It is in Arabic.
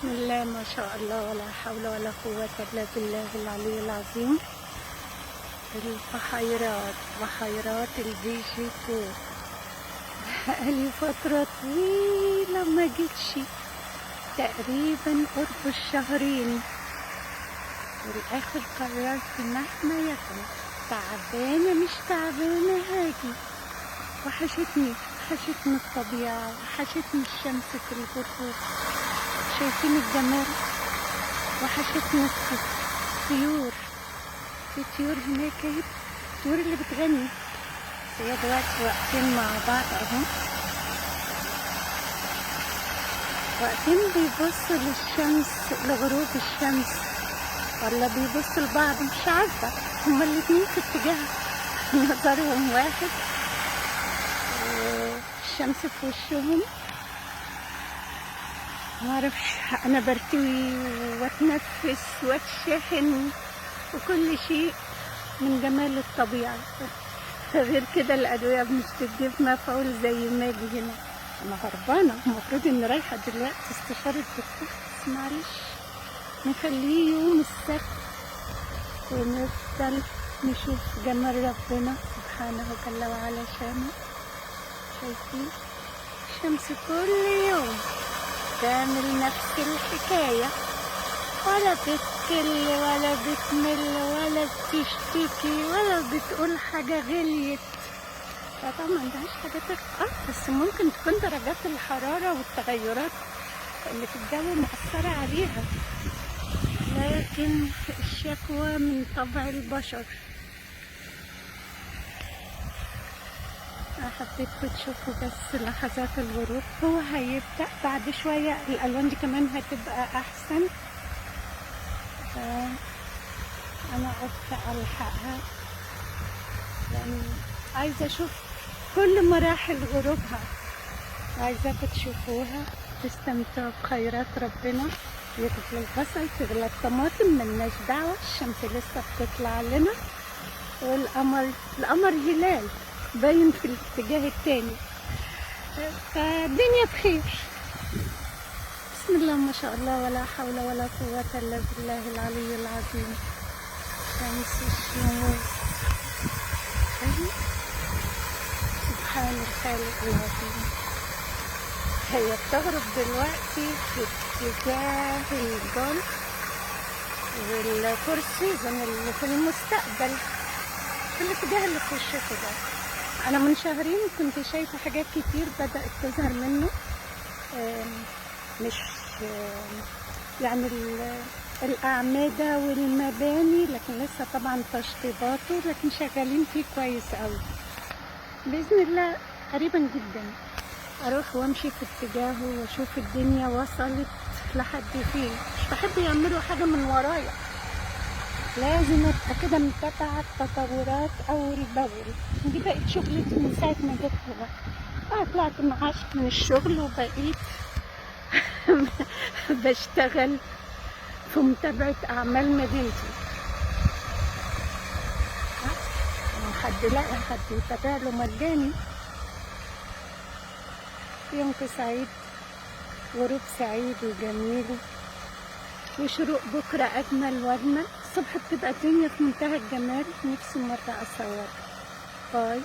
بسم الله ما شاء الله ولا حول ولا قوة إلا بالله العلي العظيم. بحيرات الفيجيتو بقالي فترة طويلة ما جيتش، تقريبا قرب الشهرين، والآخر قررت مهما يكن تعبانة مش تعبانة هاجي. وحشتني الطبيعة، وحشتني الشمس في الغروب، شايفين الجمال، وحشتني الطيور. في طيور هناك اهي، الطيور اللي بتغني. هي دلوقتي واقفين مع بعض اهو، واقفين بيبصوا للشمس، لغروب الشمس، ولا بيبصوا لبعض، مش عارفة. هما الاتنين في اتجاه نظرهم واحد، والشمس في وشهم. معرفش، انا برتوي واتنفس واتشحن وكل شيء من جمال الطبيعة. غير كده الادوية مش بتجيب مفعول زي ما اجي هنا. انا هربانة، المفروض اني رايحة دلوقتي استشارة الدكتور، بس معلش نخليه يوم السبت ونفضل نشوف جمال ربنا سبحانه وجل وعلا شانه. شايفين الشمس كل يوم تعمل نفس الحكاية، ولا بتكل ولا بتمل ولا بتشتكي ولا بتقول حاجة غليت. طبعا ما عندهاش حاجة ترقى، بس ممكن تكون درجات الحرارة والتغيرات اللي في الجو مأثرة عليها، لكن الشكوى من طبع البشر. حبيتكم تشوفوا بس لحظات الغروب. هو هيبدأ بعد شوية، الألوان دي كمان هتبقى أحسن. أنا قلت ألحقها لأن عايزة أشوف كل مراحل غروبها، عايزاكم تشوفوها تستمتعوا بخيرات ربنا. يغلى البصل، تغلى الطماطم، ملناش دعوة، الشمس لسه بتطلع لنا، والقمر هلال باين في الاتجاه التاني، فالدنيا بخير. بسم الله ما شاء الله ولا حول ولا قوة إلا بالله العلي العظيم. شمس الشموس، سبحان الخالق العظيم. هي بتغرب دلوقتي في اتجاه الجولف والفور سيزون اللي في المستقبل، في الاتجاه اللي في وشكوا ده. أنا من شهرين كنت شايفة حاجات كتير بدأت تظهر منه، مش يعني الأعمدة والمباني، لكن لسه طبعا تشطيباته، لكن شغالين فيه كويس قوي. بإذن الله قريبا جدا أروح وأمشي في اتجاهه وأشوف الدنيا وصلت لحد فين. مش بحب يعملوا حاجة من ورايا، لازم ابقى كده متابعة التطورات أول بأول. دي بقت شغلتي من ساعة ما جيت هنا. طلعت معاش من الشغل وبقيت بشتغل في متابعة أعمال مدينتي. حد لاقي حد يتابع له مجاني. يومكم سعيد، غروب سعيد وجميل، وشروق بكرة أجمل وأجمل. الصبح بتبقى الدنيا في منتهى الجمال، نفسي مرة أصور. باي.